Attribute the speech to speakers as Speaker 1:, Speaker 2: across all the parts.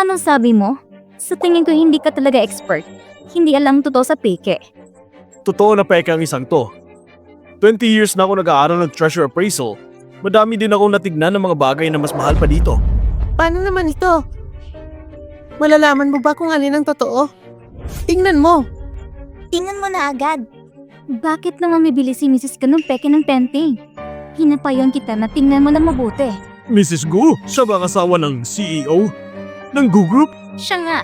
Speaker 1: Anong sabi mo? Sa tingin ko hindi ka talaga expert. Hindi alam totoo sa peke.
Speaker 2: Totoo na peke ang isang to. 20 years na ako nag-aaral ng treasure appraisal. Madami din akong natignan ng mga bagay na mas mahal pa dito.
Speaker 3: Paano naman ito? Malalaman mo ba kung alin ang totoo? Tingnan mo.
Speaker 1: Tingnan mo na agad. Bakit naman mabili si Mrs. Ka ng peke ng painting? Hinapayon kita na tingnan mo na mabuti.
Speaker 2: Mrs. Gu, siya ba ang asawa ng CEO? Ng Gu Group?
Speaker 1: Siya nga.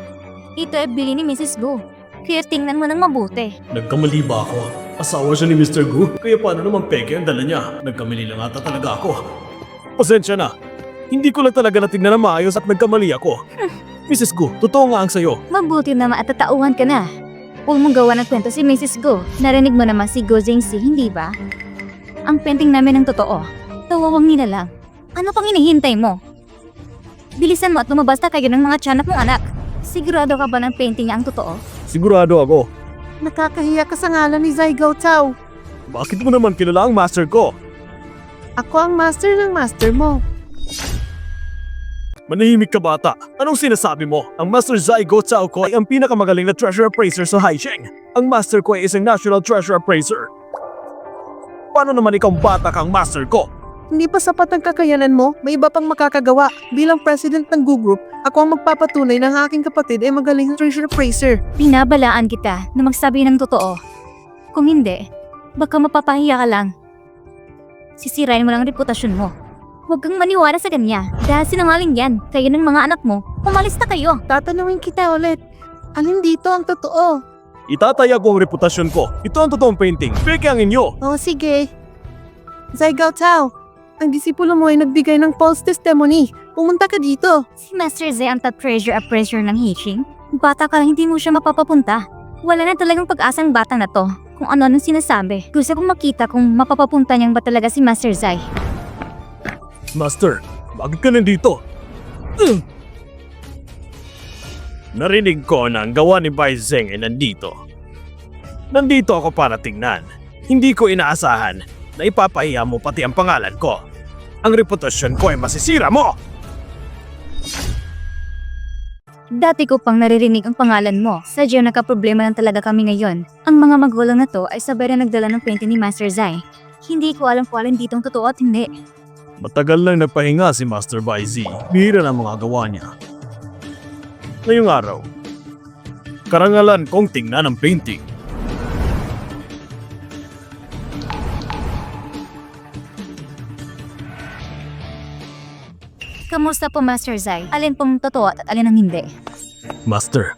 Speaker 1: Ito ay bili ni Mrs. Go. Kaya tingnan mo ng mabuti.
Speaker 2: Nagkamali ba ako? Asawa siya ni Mr. Gu? Kaya paano naman peke ang dala niya? Nagkamali lang ata talaga ako. Pasensya na. Hindi ko lang talaga natignan na maayos at nagkamali ako. Mrs. Gu, totoo nga ang sayo.
Speaker 1: Mabuti na maatatauhan ka na. Huwag mong gawa ng kwento si Mrs. Go. Narinig mo naman si Go Zhengxi, hindi ba? Ang painting namin ang totoo. Tawawang nila lang. Ano pang hinihintay mo? Bilisan mo at lumabas na kayo ng mga tiyanak mong anak. Sigurado ka ba ng painting niya ang totoo?
Speaker 2: Sigurado ako.
Speaker 3: Nakakahiya ka sa ngalan ni Zai Gao Tao.
Speaker 2: Bakit mo naman kilala ang master ko?
Speaker 3: Ako ang master ng master mo.
Speaker 2: Manahimik ka bata. Anong sinasabi mo? Ang Master Zai Go Cao ko ay ang pinakamagaling na treasure appraiser sa Haisheng. Ang master ko ay isang national treasure appraiser. Paano naman ikaw bata kang master ko?
Speaker 3: Hindi pa sapat ang kakayanan mo, may iba pang makakagawa. Bilang president ng Gu Group, ako ang magpapatunay na ang aking kapatid ay magaling na treasure appraiser.
Speaker 1: Binabalaan kita na magsabi ng totoo. Kung hindi, baka mapapahiya ka lang. Sisirain mo lang ang reputasyon mo. Huwag kang maniwala sa kanya dahil sinungaling yan. Kayo ng mga anak mo, umalis na kayo.
Speaker 3: Tatanungin kita ulit. Alin dito ang totoo?
Speaker 2: Itataya ko ang reputasyon ko. Ito ang totoong painting. Peke ang inyo.
Speaker 3: Oo, sige. Zai Gao Tao, ang disipulo mo ay nagbigay ng false testimony. Pumunta ka dito.
Speaker 1: Si Master Zai ang top treasure appraiser ng Hixing. Bata ka lang, hindi mo siya mapapapunta. Wala na talagang pag-asang bata na to. Kung ano-anong sinasabi. Gusto kong makita kung mapapapunta niyang ba talaga si Master Zai.
Speaker 2: Master, bakit ka nandito? Narinig ko na ang gawa ni Bai Zeng ay nandito. Nandito ako para tingnan. Hindi ko inaasahan na ipapahiya mo pati ang pangalan ko. Ang reputasyon ko ay masisira mo!
Speaker 1: Dati ko pang naririnig ang pangalan mo. Sadya nagka-problema lang talaga kami ngayon. Ang mga magulang na to ay sabay na nagdala ng painting ni Master Zai. Hindi ko alam kung alin ditong totoo at hindi.
Speaker 2: Matagal lang nagpahinga si Master Bai Zi. Bihira na mga gawa niya. Ngayong araw, karangalan kong tingnan ang painting.
Speaker 1: Kamusta po, Master Zai? Alin pong totoo at alin ang hindi?
Speaker 2: Master,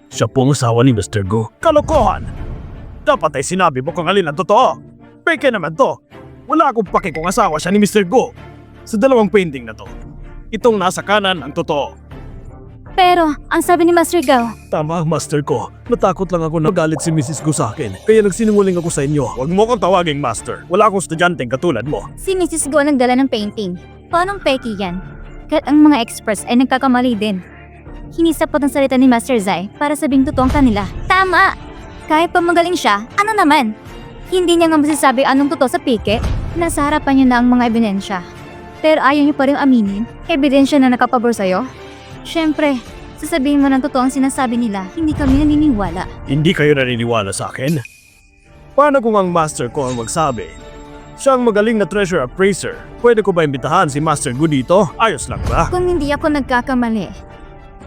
Speaker 2: siya pong asawa ni Mr. Go. Kalokohan! Dapat ay sinabi mo kung alin ang totoo. Peke naman to. Wala akong pake kung asawa siya ni Mr. Go. Sa dalawang painting na to, itong nasa kanan ang totoo.
Speaker 1: Pero, ang sabi ni Master Gao,
Speaker 2: Tama, Master ko. Natakot lang ako na magalit si Mrs. Go sa akin. Kaya nagsinungaling ako sa inyo. Huwag mo akong tawaging Master. Wala akong estudyanteng katulad mo.
Speaker 1: si Mrs. Go ang nagdala ng painting. Paanong peki yan? Kahit ang mga experts ay nagkakamali din. Hindi sapat ang salita ni Master Zai para sabing totoong kanila. Tama! Kahit pa magaling siya, ano naman? Hindi niya nga masasabi anong totoo sa peke. Nasa harapan niyo na ang mga ebidensya. Pero ayaw niyo pa rin aminin, ebidensya na nakapabor sa'yo? Siyempre, sasabihin mo ng totoo ang sinasabi nila, hindi kami naniniwala.
Speaker 2: Hindi kayo naniniwala sa akin? Paano kung ang Master ko ang magsabi? Siya ang magaling na treasure appraiser. Pwede ko ba imbitahan si Master Gu dito? Ayos lang ba?
Speaker 1: Kung hindi ako nagkakamali,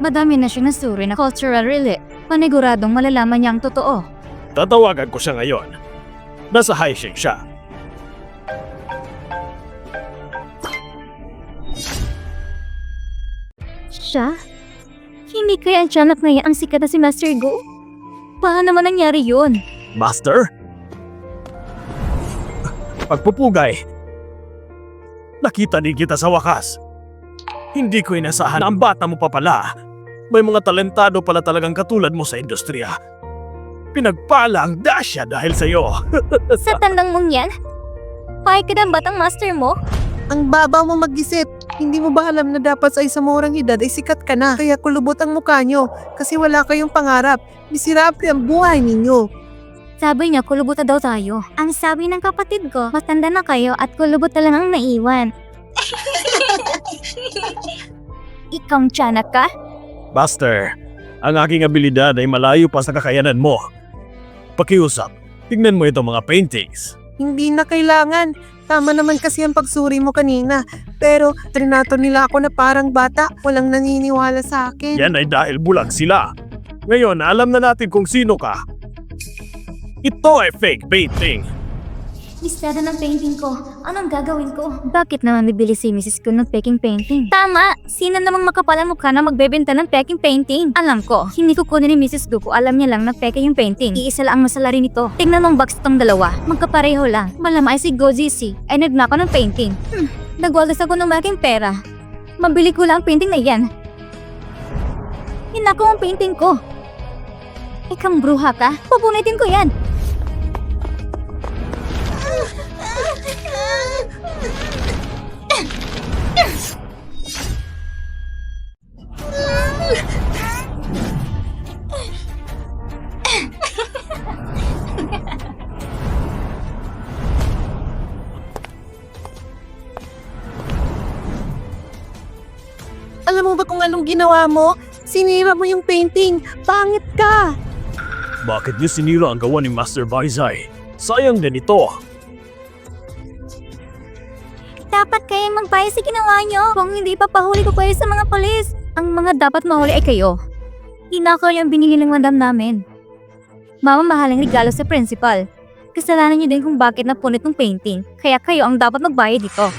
Speaker 1: madami na siyang nasuri na cultural relay. Paniguradong malalaman niya ang totoo.
Speaker 2: Tatawagan ko siya ngayon. Nasa Haisheng siya.
Speaker 1: Siya? Hindi kaya ang tiyanak na yan ang sikat na si Master Go? Paano naman nangyari yun?
Speaker 2: Master? Pagpupugay. Nakita din kita sa wakas. Hindi ko inasahan na ang bata mo pa pala. May mga talentado pala talagang katulad mo sa industriya. Pinagpala ang dasya dahil sa'yo.
Speaker 1: Sa tandang mong yan? Pahay ka ng batang master mo?
Speaker 3: Ang babaw mo mag-isip. Hindi mo ba alam na dapat sa isang murang edad ay sikat ka na? Kaya kulubot ang mukha nyo kasi wala kayong pangarap. Miserable ang buhay ninyo.
Speaker 1: Sabi niya kulubot na daw tayo. Ang sabi ng kapatid ko, matanda na kayo at kulubot na lang ang naiwan. Ikaw tiyanak ka?
Speaker 2: Buster, ang aking abilidad ay malayo pa sa kakayanan mo. Pakiusap, tignan mo itong mga paintings.
Speaker 3: Hindi na kailangan. Tama naman kasi ang pagsuri mo kanina. Pero trinato nila ako na parang bata. Walang naniniwala sa akin.
Speaker 2: Yan ay dahil bulag sila. Ngayon, alam na natin kung sino ka. Ito ay fake painting.
Speaker 1: Listada ng painting ko. Anong gagawin ko? Bakit naman bibili si Mrs. Ko ng peking painting? Tama! Sino namang makapalang mukha na magbebenta ng peking painting? Alam ko, hindi ko kunin ni Mrs. Ko alam niya lang na peke yung painting. Iisa lang ang masalarin nito. Tingnan mong box tong dalawa. Magkapareho lang. Malamang ay si Goji si ay nagnako ng painting. Nagwaldas ako ng malaking pera. Mabili ko lang ang painting na yan. Hinako ang painting ko. Ikang bruha ka? Pupunitin ko yan.
Speaker 3: Alam mo ba kung anong ginawa mo? Sinira mo yung painting. Pangit ka.
Speaker 2: Bakit niyo sinira ang gawa ni Master Baizai? Sayang din ito.
Speaker 1: Dapat kayong magbayad sa ginawa nyo. Kung hindi papahuli ko kayo sa mga polis. Ang mga dapat mahuli ay kayo. Inakaw yung binili ng madam namin. Mamamahalang regalo sa principal. Kasalanan nyo din kung bakit napunit ng painting. Kaya kayo ang dapat magbayad dito.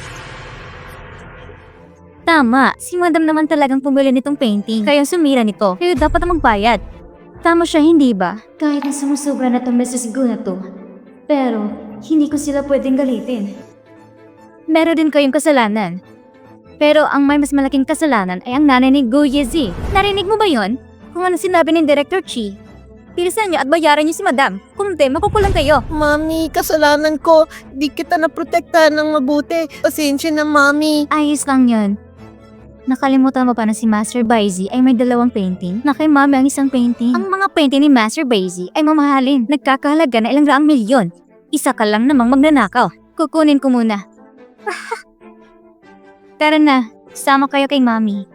Speaker 1: Tama, si madam naman talagang pumili nitong painting. Kaya sumira nito. Kayo dapat na magbayad. Tama siya, hindi ba? Kahit na sumusobra na itong Mrs. Gu na to. Pero, hindi ko sila pwedeng galitin. Meron din kayong kasalanan. Pero ang may mas malaking kasalanan ay ang nanay ni Gu Yezi. Narinig mo ba yon? Kung ano sinabi ng Director Chi, bilisan niyo at bayaran niyo si madam. Kung hindi, makukulang kayo.
Speaker 3: Mami, kasalanan ko. Di kita naprotektahan ng mabuti. Pasensya na, Mami.
Speaker 1: Ayos lang yun. Nakalimutan mo pa na si Master Baizi ay may dalawang painting na kay mami ang isang painting. Ang mga painting ni Master Baizi ay mamahalin. Nagkakahalaga na ilang raang milyon. Isa ka lang namang magnanakaw. Kukunin ko muna. Tara na, sama kayo kay mami.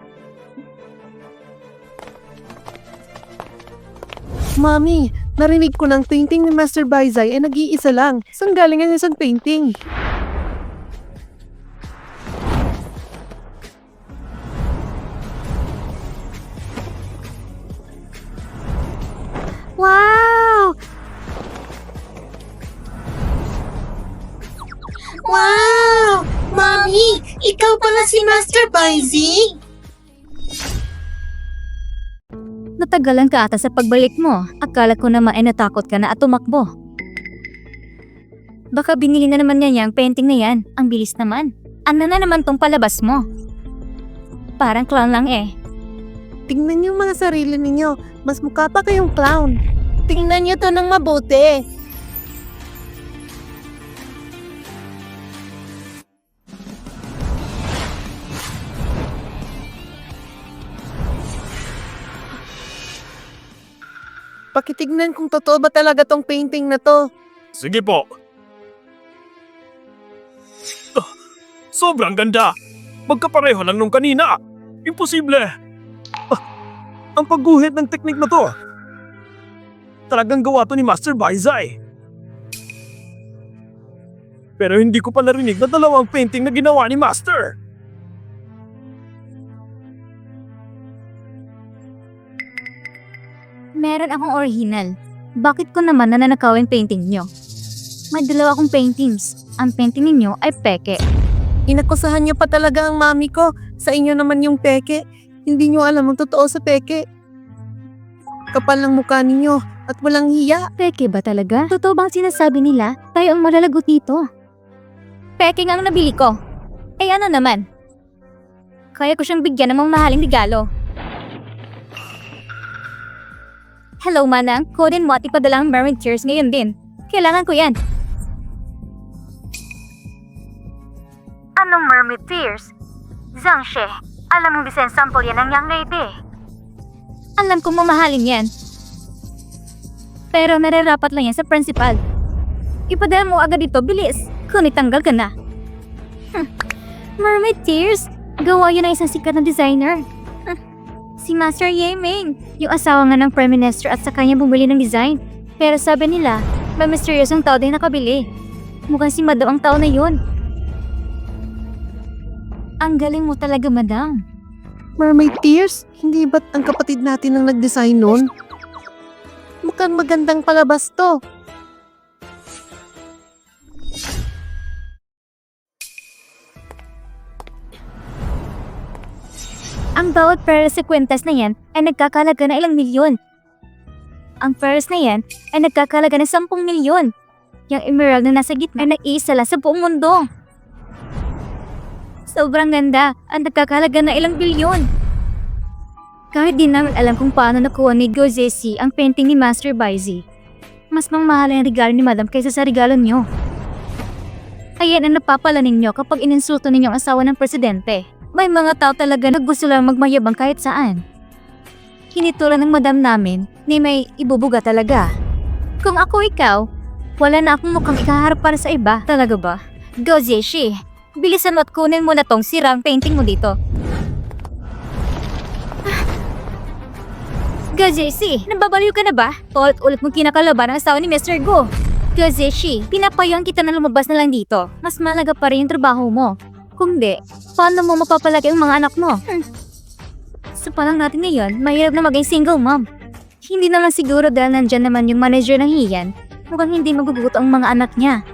Speaker 3: Mami, narinig ko ng painting ni Master Baizai ay nag-iisa lang. Saan galing ang isang painting?
Speaker 1: Wow!
Speaker 3: Wow! Mami, ikaw pala si Master Baizi?
Speaker 1: Natagalan ka ata sa pagbalik mo. Akala ko naman ay natakot ka na at tumakbo. Baka binili na naman niya yung painting na yan. Ang bilis naman. Ano na naman tong palabas mo? Parang clown lang eh.
Speaker 3: Tingnan niyo mga sarili ninyo. Mas mukha pa kayong clown. Tingnan niyo to ng mabuti. Pakitignan kung totoo ba talaga tong painting na to.
Speaker 2: Sige po. Sobrang ganda. Magkapareho lang nung kanina. Imposible. Ang pagguhit ng teknik na to. Talagang gawa to ni Master Baizai. Pero hindi ko pa narinig na dalawang painting na ginawa ni Master.
Speaker 1: Meron akong original. Bakit ko naman nananakawin painting nyo? May dalawa akong paintings. Ang painting ninyo ay peke.
Speaker 3: Inakusahan niyo pa talaga ang mami ko. Sa inyo naman yung peke. Hindi niyo alam ang totoo sa peke. Kapal ng mukha ninyo at walang hiya.
Speaker 1: Peke ba talaga? Totoo bang sinasabi nila? Tayo ang malalagot dito. Peke nga ang nabili ko. Eh ano naman? Kaya ko siyang bigyan ng mamahaling regalo. Hello manang, kunin mo at ipadala ang mermaid tears ngayon din. Kailangan ko yan. Anong mermaid tears? Zhangxie, alam mong design sample yan ng Young Lady. Alam kong mamahalin yan. Pero nararapat lang yan sa principal. Ipadala mo agad dito, bilis. Kung itanggal ka na. Mermaid tears? Gawa yun ng isang sikat na designer. Si Master Yeming, yung asawa nga ng Prime Minister at sa kanya bumili ng design. Pero sabi nila, may misteryosong tao din nakabili. Mukhang si Madam ang tao na yun. Ang galing mo talaga, Madam.
Speaker 3: Mermaid Tears? Hindi ba't ang kapatid natin ang nag-design nun? Mukhang magandang palabas to.
Speaker 1: Ang bawat pera sa kwentas na yan ay nagkakalaga na ilang milyon. Ang pearls na yan ay nagkakalaga ng 10 milyon. Yung emerald na nasa gitna ay nag-iisa lang sa buong mundo. Sobrang ganda at nagkakalaga na ilang bilyon. Kahit di namin alam kung paano nakuha ni Gozesi ang painting ni Master Baizi. Mas mangmahal ang regalo ni Madam kaysa sa regalo niyo. Ayan ang napapala ninyo kapag ininsulto ninyo ang asawa ng presidente. May mga tao talaga na gusto lang magmayabang kahit saan. Hinitulan ng Madam namin ni may ibubuga talaga. Kung ako ikaw, wala na akong mukhang ikaharap para sa iba. Talaga ba? Gozesi, bilisan mo at kunin mo na tong sirang painting mo dito. Gozesi, nababaliw ka na ba? Ulit-ulit mong kinakalaban ang asawa ni Mr. Go. Gozesi, pinapayang kita na lumabas na lang dito. Mas malaga pa rin yung trabaho mo. Kung di, paano mo mapapalaki ang mga anak mo? Sa palang natin ngayon, mahirap na maging single mom. Hindi naman siguro dahil nandyan naman yung manager ng Hiyan, mukhang hindi maguguto ang mga anak niya.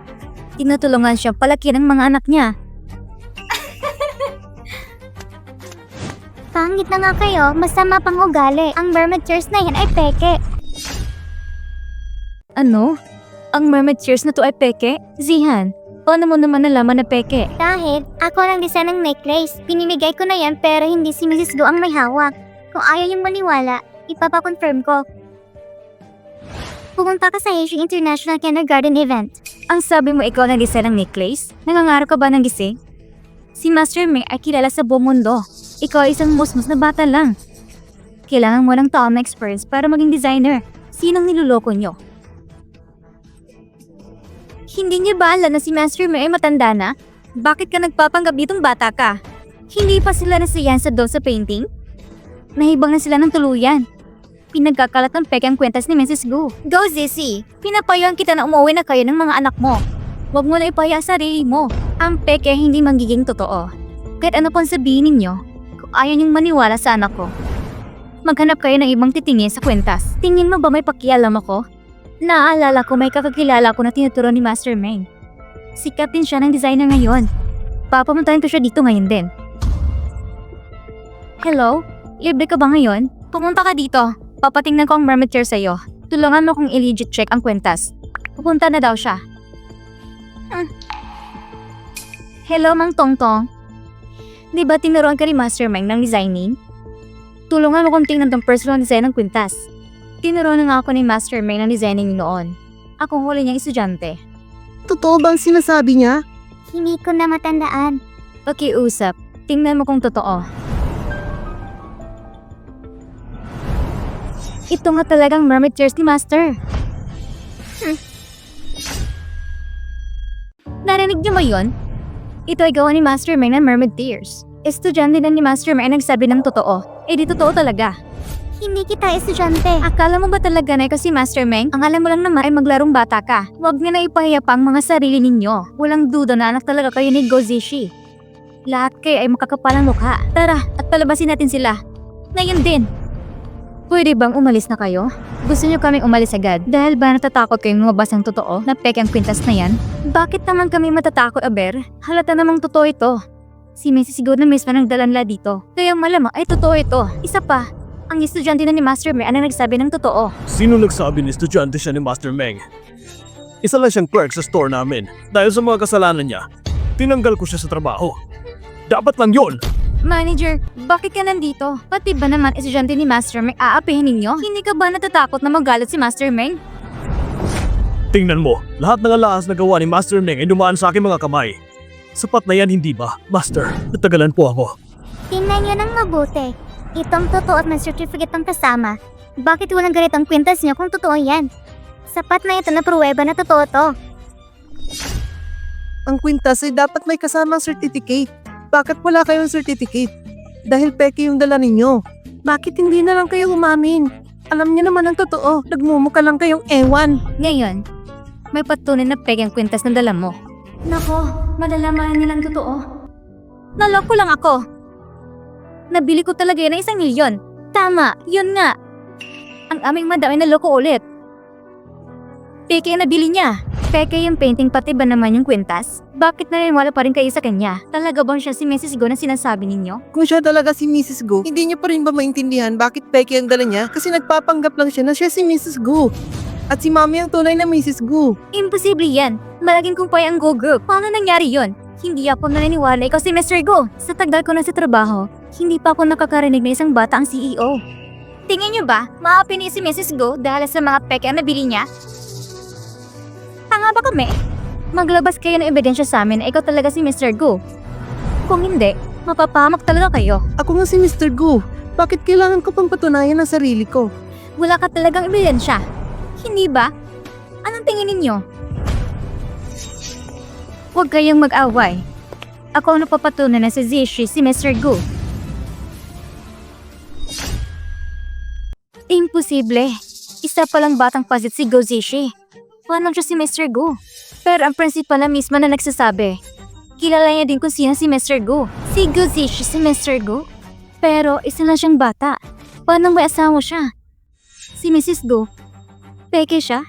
Speaker 1: Tinutulungan siya palaki ng mga anak niya.
Speaker 4: Pangit na nga kayo, masama pang ugali. Ang mermaid tears na yan ay peke.
Speaker 1: Ano? Ang mermaid tears na to ay peke? Zihan, paano mo naman nalaman na peke?
Speaker 4: Dahil ako lang design ng necklace. Pinimigay ko na yan pero hindi si Mrs. Go ang may hawak. Kung ayaw niyong maniwala, ipapakonfirm ko. Pumunta ka sa Asia International Kindergarten event.
Speaker 1: Ang sabi mo ikaw nag-design ng necklace? Nangangarap ka ba ng gising? Si Master Ming ay kilala sa buong mundo. Ikaw ay isang musmus na bata lang. Kailangan mo ng taon na experience para maging designer. Sinong niloloko nyo? Hindi niya ba alam na si Master Ming ay matanda na? Bakit ka nagpapanggap ditong bata ka? Hindi pa sila nasiyan sa doon sa painting? Nahibang na sila ng tuluyan. Pinagkakalat ng peke ang kwentas ni Mrs. Gu. Go, Zissy! Pinapayaan kita na umuwi na kayo ng mga anak mo. Huwag mo na ipaya sa sarili mo. Ang peke hindi magiging totoo. Kahit ano pang sabihin ninyo, kung ayaw niyong maniwala sa anak ko, maghanap kayo ng ibang titingin sa kwentas. Tingin mo ba may pakialam ako? Naaalala ko may kakakilala ko na tinuturo ni Master Ming. Sikat din siya ng designer ngayon. Papamuntahin ko siya dito ngayon din. Hello? Libre ka ba ngayon? Pumunta ka dito. Papatingnan ko ang mermaid chair sa'yo. Tulungan mo kong i-legit check ang kwentas. Pupunta na daw siya. Hello, Mang Tongtong. Di ba tinuruan ka ni Master Ming ng designing? Tulungan mo kong tingnan tong personal design ng kwintas. Tinuruan na nga ako ni Master Ming ng designing noon. Ako huli niyang estudyante.
Speaker 3: Totoo bang sinasabi niya?
Speaker 4: Hindi ko na matandaan.
Speaker 1: Pakiusap, tingnan mo kung totoo. Ito nga talagang mermaid chairs ni Master. Narinig niyo ba yun? Ito ay gawa ni Master Ming ng mermaid tears. Estudyante na ni Master Ming ay nagsabi ng totoo. Eh di totoo talaga.
Speaker 4: Hindi kita estudyante.
Speaker 1: Akala mo ba talaga na ikaw si Master Ming? Ang alam mo lang naman ay maglarong bata ka. Huwag nga na ipahiya pa ang mga sarili ninyo. Walang duda na anak talaga kayo ni Gozishi. Lahat kayo ay makakapalang mukha. Tara, at palabasin natin sila. Ngayon din. Pwede bang umalis na kayo? Gusto niyo kaming umalis agad? Dahil ba natatakot kayong lumabas ng totoo na peke ang kwintas na yan? Bakit naman kami matatakot, Aber? Halata namang totoo ito. Si Mrs. siguro na mismo nang dalanla dito. Kaya malamang ay totoo ito. Isa pa, ang estudyante na ni Master Ming ang nagsabi ng totoo.
Speaker 2: Sino nagsabi ni estudyante siya ni Master Meng? Isa lang siyang clerk sa store namin. Dahil sa mga kasalanan niya, tinanggal ko siya sa trabaho. Dapat lang yun!
Speaker 1: Manager, bakit ka nandito? Pati ba naman estudyante ni Master Ming aapihin ninyo? Hindi ka ba natatakot na magalit si Master Ming?
Speaker 2: Tingnan mo, lahat ng alahas na gawa ni Master Meng ay dumaan sa aking mga kamay. Sapat na yan, hindi ba? Master, natagalan po ako.
Speaker 4: Tingnan niyo ng mabuti. Itong totoo at may certificate ang kasama. Bakit walang ganito ang kwintas niyo kung totoo yan? Sapat na ito na pruweba na totoo to.
Speaker 3: Ang kwintas ay dapat may kasamang certificate. Bakit wala kayong certificate? Dahil peke yung dala ninyo. Bakit hindi na lang kayo umamin? Alam niyo naman ang totoo. Nagmumuka lang kayong ewan.
Speaker 1: Ngayon, may patunay na peke ang kwintas na dala mo. Nako, malalaman nilang totoo. Naloko lang ako. Nabili ko talaga yun ng 1,000,000. Tama, yun nga. Ang aming madam ay naloko ulit. Peke ang nabili niya. Peke yung painting pati ba naman yung kwintas? Bakit naniniwala pa rin kayo sa kanya? Talaga bang siya si Mrs. Go na sinasabi ninyo?
Speaker 3: Kung siya talaga si Mrs. Go, hindi niyo pa rin ba maintindihan bakit peke ang dala niya? Kasi nagpapanggap lang siya na siya si Mrs. Go. At si Mami ang tunay na Mrs. Go.
Speaker 1: Imposible yan. Malaging kumpay ang Go Group. Paano nangyari yon? Hindi ako naniniwala ikaw si Mr. Go. Sa tagal ko na sa trabaho, hindi pa ako nakakarinig na isang bata ang CEO. Tingin niyo ba, maapini si Mrs. Go dahil sa mga peke ang nabili niya? Tanga ba kami? Maglabas kayo ng ebidensya sa amin na ikaw talaga si Mr. Go. Kung hindi, mapapahamak talaga kayo.
Speaker 3: Ako nga si Mr. Go. Bakit kailangan ko pang patunayan ang sarili ko?
Speaker 1: Wala ka talagang ebidensya. Hindi ba? Anong tingin ninyo? Huwag kayong mag-away. Ako ang napapatunan na si Zishi si Mr. Go. Imposible. Isa palang batang pasit si Go Zishi. Paano siya si Mr. Go? Pero ang principal na mismo na nagsasabi. Kilala niya din kung sino si Mr. Go. Si Go Zishi si Mr. Go. Pero isa lang siyang bata. Paano may asawa siya? Si Mrs. Go. Peke siya?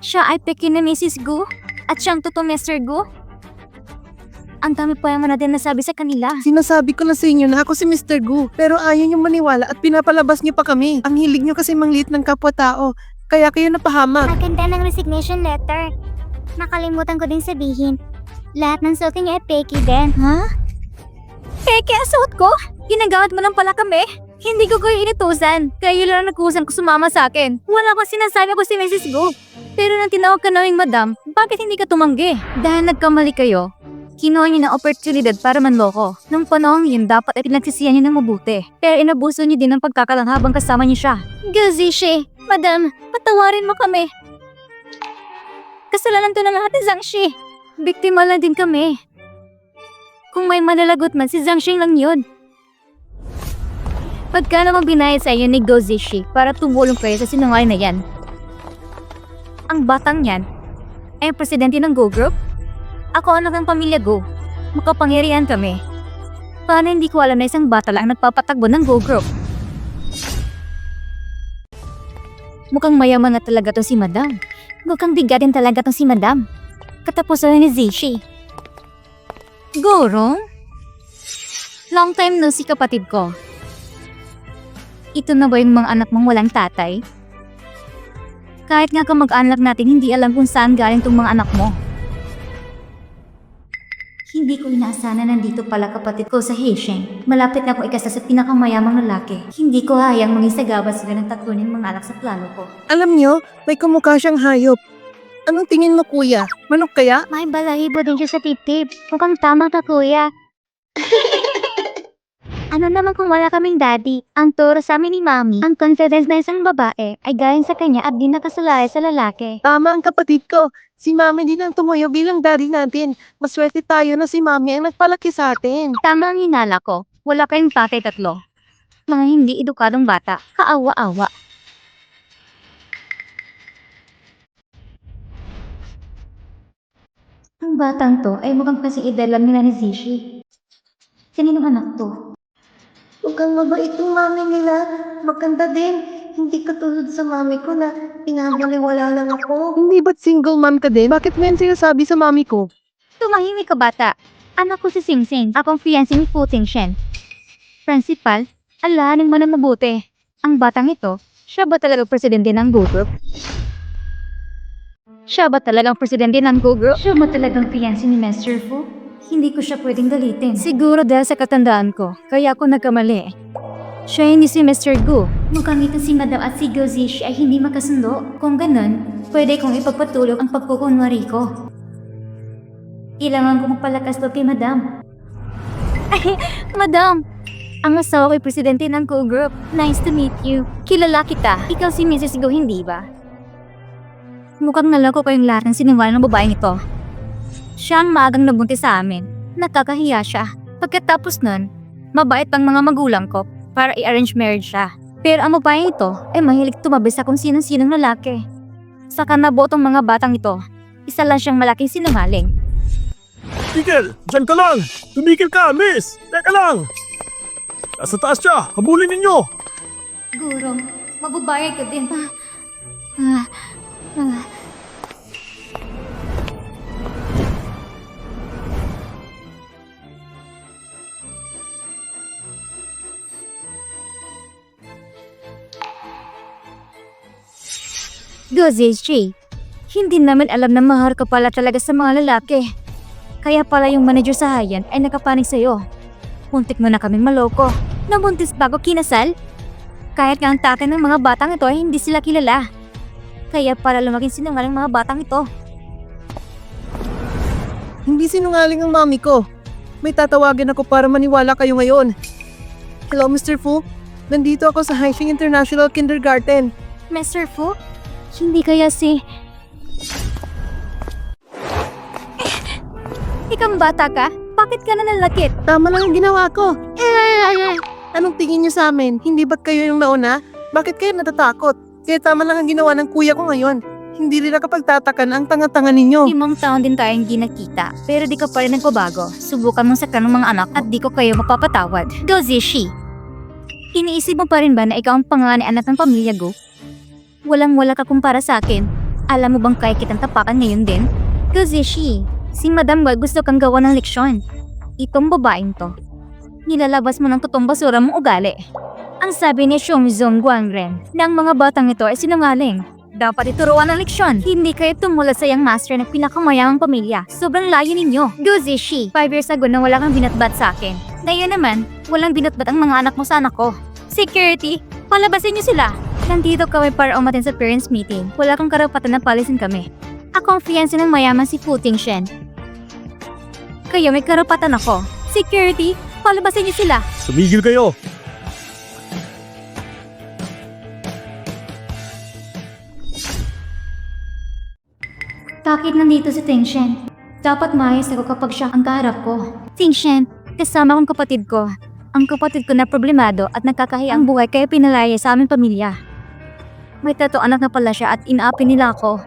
Speaker 1: Siya ay peke na Mrs. Go? At siyang totoo Mr. Go? Ang dami pa naman natin nasabi sa kanila.
Speaker 3: Sinasabi ko na sa inyo na ako si Mr. Go. Pero ayaw niyong maniwala at pinapalabas niyo pa kami. Ang hilig niyo kasi mangliit ng kapwa-tao. Kaya kayo napahamak.
Speaker 4: Maganda ng resignation letter. Nakalimutan ko din sabihin. Lahat ng suot niya ay peki din.
Speaker 1: Ha? Peke ang suot ko? Ginagamit mo lang pala kami? Hindi ko kayo inutusan. Kayo lang nagkusan ko sumama sa akin. Wala akong sinasabi ko si Mrs. Go. Pero nang tinawag ka naming madam, bakit hindi ka tumanggi? Dahil nagkamali kayo, kinuha niyo ng oportunidad para manloko. Nung panahon yun, dapat ay pinagsisihan niyo ng mabuti. Pero inabuso niyo din ng pagkakalang habang kasama niyo siya. Gazishi, madam, patawarin mo kami. Kasalanan to ng lahat ni Zhangxi. Biktima lang din kami. Kung may manalagot man, si Zhangxi lang yun. Pagka namang binayad sa iyo ni Go Zishi para tumulong kayo sa sinungaling na yan. Ang batang yan ay ang presidente ng Go Group. Ako anak ng pamilya Go. Makapangyarihan kami. Paano hindi ko alam na isang bata lang ang nagpapatakbo ng Go Group? Mukhang mayaman na talaga to si Madam. Mukhang bigatin talaga tong si Madam. Katapusan ni Zishi. Gorong? Long time no si kapatid ko. Ito na ba yung mga anak mong walang tatay? Kahit nga kamag-anak natin, hindi alam kung saan galing tong mga anak mo. Hindi ko inaasahan na nandito pala kapatid ko sa Heisheng. Malapit na akong ikasa sa pinakamayamang lalaki. Hindi ko hayang maging sagaba sila ng tatlo niyang mga anak sa plano ko.
Speaker 3: Alam niyo, may kumukha siyang hayop. Anong tingin mo, kuya? Manok kaya?
Speaker 4: May balahibo din siya sa tip-tip. Mukhang tama ka, kuya. Ano naman kung wala kaming daddy? Ang turo sa amin ni Mami, ang confidence na isang babae ay galing sa kanya at di nakasalaya sa lalaki.
Speaker 3: Tama ang kapatid ko. Si Mami din ang tumuyo bilang daddy natin. Maswerte tayo na si Mami ang nagpalaki sa atin.
Speaker 1: Tama ang hinala ko. Wala kayong tatay tatlo. Mga hindi edukadong bata. Kaawa-awa. Ang batang to ay mukhang kasing edad lang nila ni Zishi. Kaninong anak to?
Speaker 3: Mukhang mabait yung mami nila. Maganda din. Hindi katulad sa mami ko na pinabaliwala lang ako. Hindi ba't single mom ka din? Bakit mo yan sinasabi sa mami ko?
Speaker 1: Tumahimik ka bata. Anak ko si Sing Sing. Akong fiancé ni Fu Tingshen. Principal, alahanin mo na mabuti. Ang batang ito, siya ba talagang presidente ng Go Group? Siya ba talagang presidente ng Go Group? Siya ba talagang fiancé ni Master Fu? Hindi ko siya pwedeng galitin. Siguro dahil sa katandaan ko, kaya ako nagkamali. Siya hindi si Mr. Gu. Mukhang ito si Madam at si Go Zishi ay hindi makasundo. Kung ganun, pwede kong ipagpatulog ang pagkukunwari ko. Kailangan ko magpalakas to kay Madam. Ay, Madam! Ang asawa ko'y presidente ng Go Group. Nice to meet you. Kilala kita. Ikaw si Mrs. Go, hindi ba? Mukhang naloko ko yung lahat ng sinungaling ng babaeng ito. Siya ang maagang nabuntis sa amin. Nakakahiya siya. Pagkatapos nun, Mabait pang mga magulang ko para i-arrange marriage siya. Pero ang babae ito ay mahilig tumabi sa kung sinong-sinong lalaki. Saka nabotong mga batang ito, isa lang siyang malaking sinungaling.
Speaker 2: Tigil! Diyan ka lang! Tumigil ka, miss! Teka lang! Nasa taas siya! Habulin ninyo!
Speaker 1: Guro, magbabayad ka din. Gozichi, hindi naman alam na mahal ka pala talaga sa mga lalaki. Kaya pala yung manager sa Hayan ay nakapanig sa'yo. Muntik mo na kaming maloko. Nabuntis bago kinasal? Kahit nga ang tatay ng mga batang ito ay hindi sila kilala. Kaya pala lumaking sinungaling mga batang ito.
Speaker 3: Hindi sinungaling ang mami ko. May tatawagan ako para maniwala kayo ngayon. Hello, Mr. Fu. Nandito ako sa Haixing International Kindergarten.
Speaker 1: Mr. Fu? Hindi kaya si... Ikang bata ka? Bakit ka nanalakit?
Speaker 3: Tama lang ang ginawa ko. Anong tingin niyo sa amin? Hindi ba't kayo yung nauna? Bakit kayo natatakot? Kaya tama lang ang ginawa ng kuya ko ngayon. Hindi rin nakapagtataka na ang tanga-tanga ninyo.
Speaker 1: 5 taon din tayong di nakita, pero di ka pa rin nagbabago. Subukan mong saktan ng mga anak at di ko kayo mapapatawad. Go Zishi! Iniisip mo pa rin ba na ikaw ang panganay anak ng pamilya Go? Walang-wala ka kumpara sa akin. Alam mo bang kaya kitang tapakan ngayon din? Go Zishi! Si Madam Wal gusto kang gawa ng leksyon. Itong babaeng to. Nilalabas mo ng totoong basura mong ugali. Ang sabi ni Xiongzong Guangren na ang mga batang ito ay sinungaling. Dapat ituruan ng leksyon. Hindi kayo tumulad sa young master ng pinakamayamang pamilya. Sobrang layo ninyo. Go Zishi! 5 years ago na wala kang binatbat sa akin. Ngayon naman, walang binatbat ang mga anak mo sa anak ko. Security, palabasin niyo sila. Nandito kami para umatin sa parents meeting. Wala kang karapatan na palisin kami. Ako ang fiancé ng mayaman si Fu Tingshen. Kayo may karapatan ako. Security, palabasin niyo sila.
Speaker 2: Tumigil kayo!
Speaker 1: Bakit nandito si Tingshen? Dapat maayos ako kapag siya ang kaharap ko. Tingshen, kasama kong kapatid ko. Ang kapatid ko na problemado at nagkakahiya ang buhay kaya pinalaya sa aming pamilya. May 3 anak na pala siya at inaapi nila ako.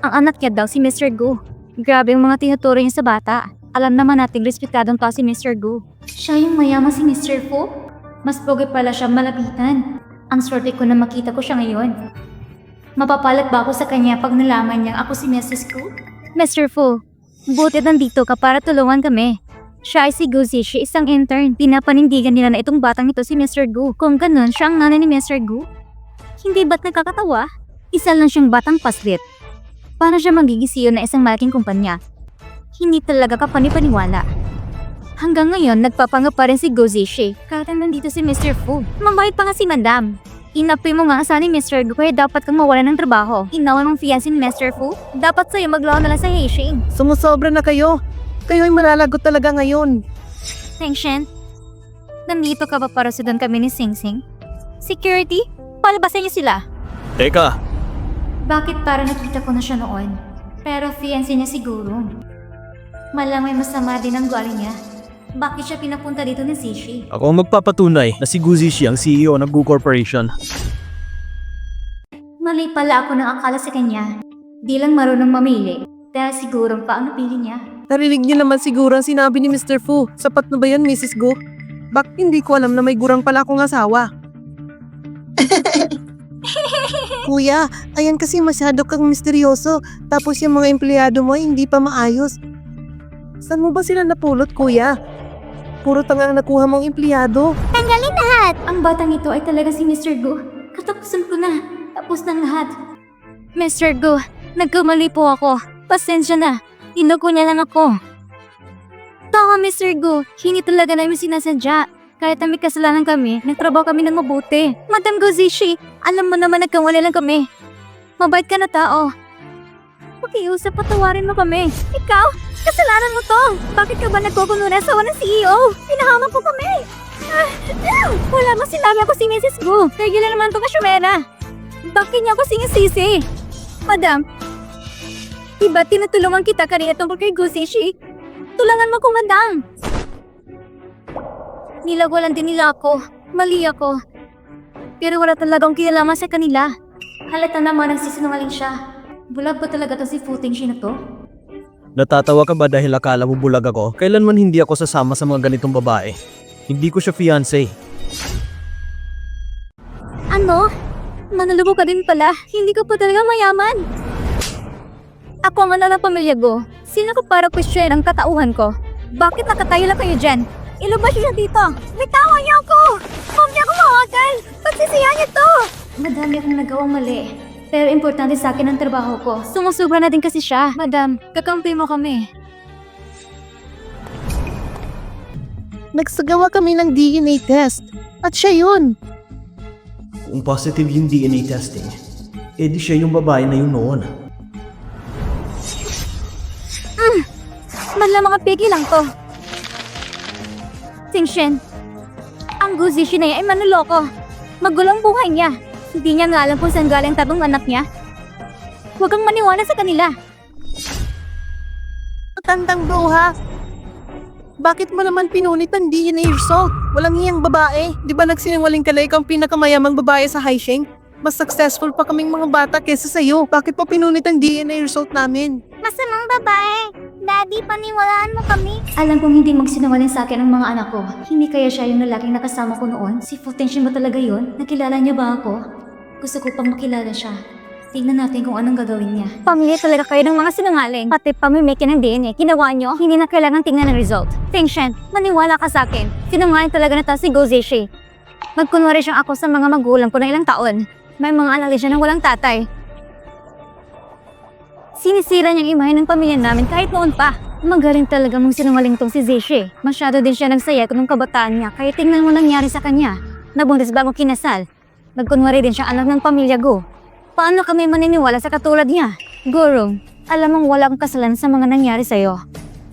Speaker 1: Ang anak niya daw si Mr. Gu. Grabe ang mga tinuturo niya sa bata. Alam naman nating respetadong tao si Mr. Gu. Siya yung mayaman si Mr. Fu? Mas pogi pala siya malapitan. Ang swerte ko na makita ko siya ngayon. Mapapalat ba ako sa kanya pag nalaman niyang ako si Mrs. Gu? Mr. Fu, buti nandito ka para tulungan kami. Siya ay si Gu Zishi, isang intern. Pinapanindigan nila na itong batang ito si Mr. Gu. Kung ganun, siya ang nanay ni Mr. Gu? Hindi ba't nakakatawa? Isa lang siyang batang paslit. Paano siya magiging CEO na isang malaking kumpanya? Hindi talaga kapanipaniwala. Hanggang ngayon, nagpapangap pa rin si Gu Zishi. Kahit nandito si Mr. Fu. Mabait pa nga si Madam. Inapi mo nga sa ni Mr. Gu kaya dapat kang mawalan ng trabaho. Inawan mong fiancé ni Mr. Fu? Dapat sa'yo maglaw na lang sa Haixing.
Speaker 3: Sumusobra na kayo. Kayo ay malalagot talaga ngayon.
Speaker 1: Tingshen, nandito ka ba para sudan kami ni Sing Sing? Security, palabasin niyo sila.
Speaker 2: Teka!
Speaker 1: Bakit para nakita ko na siya noon? Pero fiancé niya siguro. Malang may masama din ang galing niya. Bakit siya pinapunta dito ni Zishi?
Speaker 2: Ako ang magpapatunay na si Gu Zishi ang CEO ng Gu Corporation.
Speaker 1: Mali pala ako ng akala sa kanya. Di lang marunong mamili. Dahil siguro pa ang napili niya.
Speaker 3: Narinig niyo naman siguro ang sinabi ni Mr. Fu. Sapat na ba yan, Mrs. Gu? Bakit hindi ko alam na may gurang pala akong asawa? Kuya, ayan kasi masyado kang misteryoso. Tapos yung mga empleyado mo ay hindi pa maayos. Saan mo ba sila napulot, kuya? Puro tanga ang nakuha mong empleyado.
Speaker 4: Tanggalin lahat!
Speaker 1: Ang batang ito ay talaga si Mr. Gu. Katapusan ko na. Tapos ng lahat. Mr. Gu, nagkamali po ako. Pasensya na. Tinuko niya lang ako. Tama, Mr. Gu. Hindi talaga namin sinasadya. Kahit na may kasalanan kami, nagtrabaho kami ng mabuti. Madam Gu Zishi, alam mo naman nagkamali lang kami. Mabait ka na tao. Pakiusap, patawarin mo kami. Ikaw, kasalanan mo to. Bakit ka ba nagkukuno na asawa ng CEO? Pinahamak mo kami. Wala mo sinabi ako si Mrs. Gu. Kaya naman itong kasyumera. Bakit niya ako sinisisi? Madam, diba tinutulungan kita kanina tungkol kay Gu Zishi? Tulangan mo ko, madam. Nilagwalan din nila ako. Mali ako. Pero wala talagang kinalaman sa kanila. Halata naman nagsisinungaling siya. Bulag ba talaga to si Footing Shin na to?
Speaker 2: Natatawa ka ba dahil akala mo bulag ako? Kailanman hindi ako sasama sa mga ganitong babae. Hindi ko siya fiancé.
Speaker 1: Ano? Manulubo ka din pala. Hindi ka pa talaga mayaman. Ako ang anak ng pamilya ko. Sino ko para question ang katauhan ko? Bakit nakatayo lang kayo dyan? Ilabas niyo dito! Bitawan niyo ako! Huwag niyo ako mawakal! Pagsisihan niyo to! Madami akong nagawang mali. Pero importante sa akin ang trabaho ko. Sumusubra na din kasi siya. Madam, kakampi mo kami.
Speaker 3: Nagsagawa kami ng DNA test. At siya yun.
Speaker 2: Kung positive yung DNA testing, edi siya yung babae na yun noon.
Speaker 1: Madla mga pigi lang to. Singshen, ang Guzishi na yan ay manuloko. Magulong buhay niya. Hindi niya nga alam kung saan galing tatong anak niya. Huwag kang maniwala sa kanila.
Speaker 3: Matandang bro ha. Bakit mo naman pinunit ang DNA result? Walang hiyang babae. Di ba nagsinungaling ka na ikaw ang pinakamayamang babae sa Haisheng? Mas successful pa kaming mga bata kesa sa'yo. Bakit pa pinunit ang DNA result namin?
Speaker 4: Masamang babae. Daddy, paniwalaan mo kami.
Speaker 1: Alam kong hindi magsinungaling sa akin ang mga anak ko. Hindi kaya siya yung lalaking nakasama ko noon? Si Footing ba talaga yun? Nakilala niya ba ako? Gusto ko pang makilala siya. Tingnan natin kung anong gagawin niya. Pamilya talaga kayo ng mga sinungaling. Pati pamimiki ng DNA, ginawa niyo, hindi na kailangan tingnan ng result. Tingshen, maniwala ka sa akin. Sinungaling talaga na si Gozeshi. Magkunwari siyang ako sa mga magulang ko na ilang taon. May mga anak din siya ng walang tatay. Sinisira niyang imahe ng pamilya namin kahit noon pa. Magaling talaga mong sinungaling tong si Zeshi. Masyado din siya nagsaya nung kabataan niya kaya tingnan mo nangyari sa kanya. Nabuntis bago kinasal. Nagkunwari din siya anak ng pamilya Go. Paano kami maniniwala sa katulad niya? Gurong, alam mong wala kang kasalanan sa mga nangyari sa'yo.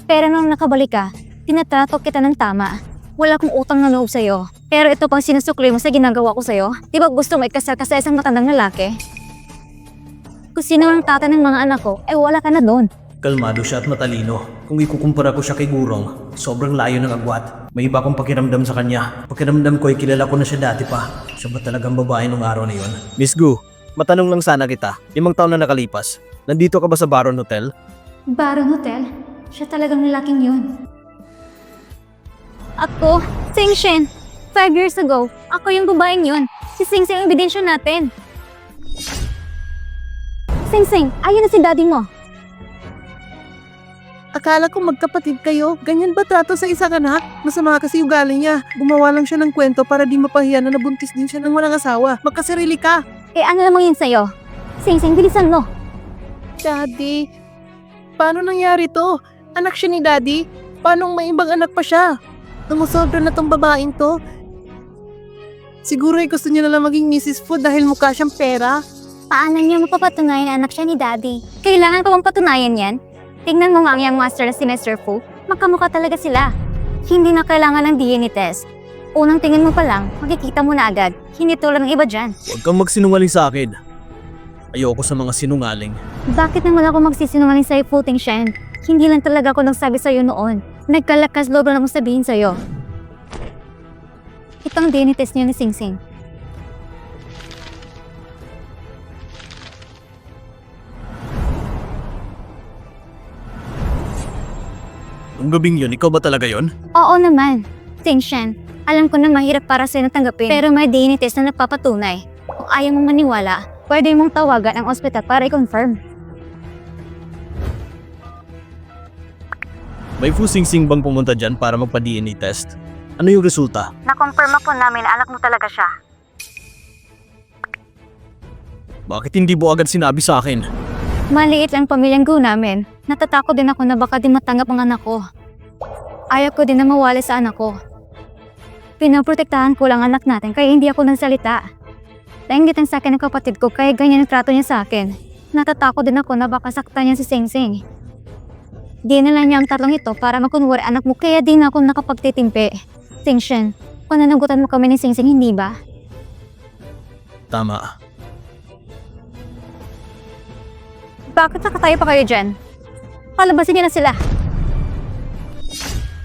Speaker 1: Pero nung nakabalik ka, tinatrato kita ng tama. Wala akong utang na loob sa'yo. Pero ito pang sinusukli mo sa ginagawa ko sa'yo. Di ba gusto mo ikasal ka sa isang matandang lalaki? Kung sino ang tata ng mga anak ko, wala ka na doon.
Speaker 2: Kalmado siya at matalino. Kung ikukumpara ko siya kay Gurong, sobrang layo ng agwat. May iba akong pakiramdam sa kanya. Pakiramdam ko ay kilala ko na siya dati pa. Siya ba talagang babae nung araw na yon? Miss Gu, matanong lang sana kita. 5 taon na nakalipas. Nandito ka ba sa Baron Hotel?
Speaker 1: Baron Hotel? Siya talagang lalaking yun. Ako, Singshen. 5 years ago, ako yung babaeng yun. Si Singseng ang ebidensya natin. Singseng, ayun na si daddy mo.
Speaker 3: Akala ko magkapatid kayo. Ganyan ba trato sa isang anak? Masama kasi ugali niya. Gumawa lang siya ng kwento para di mapahiya na nabuntis din siya ng walang asawa. Magkasarili ka.
Speaker 1: Ano namang yun sa'yo? Singseng, bilisan mo.
Speaker 3: Daddy, paano nangyari to? Anak siya ni Daddy? Paano may ibang anak pa siya? Numusobra na tong babaeng to. Siguro ay gusto niya na lang maging Mrs. Fu dahil mukha siyang pera.
Speaker 4: Paano niyo mapapatunayan na anak siya ni Daddy?
Speaker 1: Kailangan ko bang patunayan yan? Tingnan mo nga ang young master na si Mr. Fu. Magkamukha talaga sila. Hindi na kailangan ng DNA test. Unang tingin mo pa lang, makikita mo na agad. Hindi tulad ng iba dyan.
Speaker 2: Huwag kang magsinungaling sa akin. Ayoko sa mga sinungaling.
Speaker 1: Bakit naman ako magsisinungaling sa'yo, Footing Shen? Hindi lang talaga ako nagsabi sa'yo noon. Nagkalakas loob lang akong sabihin sa'yo. Ito ang DNA test niya ni Singsing.
Speaker 2: Nung gabing yun, ikaw ba talaga yun?
Speaker 1: Oo naman. Singshen, alam ko na mahirap para sa'yo na tanggapin. Pero may DNA test na nagpapatunay. Kung ayaw mong maniwala, pwede mong tawagan ang ospital para i-confirm.
Speaker 2: May Fu Singsing bang pumunta dyan para magpa-DNA test? Ano yung resulta?
Speaker 1: Na-confirm po namin na anak mo talaga siya.
Speaker 2: Bakit hindi mo agad sinabi sa akin?
Speaker 1: Maliit lang pamilyang Gu namin. Natatakot din ako na baka di matanggap ang anak ko. Ayaw ko din na mawala sa anak ko. Pinoprotektahan ko lang anak natin kaya hindi ako nagsalita. Nainggit sa akin ng kapatid ko kaya ganyan ang trato niya sa akin. Natatakot din ako na baka saktan niya si Singsing. Dinala niya ang tatlong ito para makunwari anak mo kaya di na ako nakapagtitimpi. Singshen, pananagutan mo kami ni Singsing, hindi ba?
Speaker 2: Tama.
Speaker 1: Bakit nakatayo pa kayo dyan? Palabasin niyo na sila.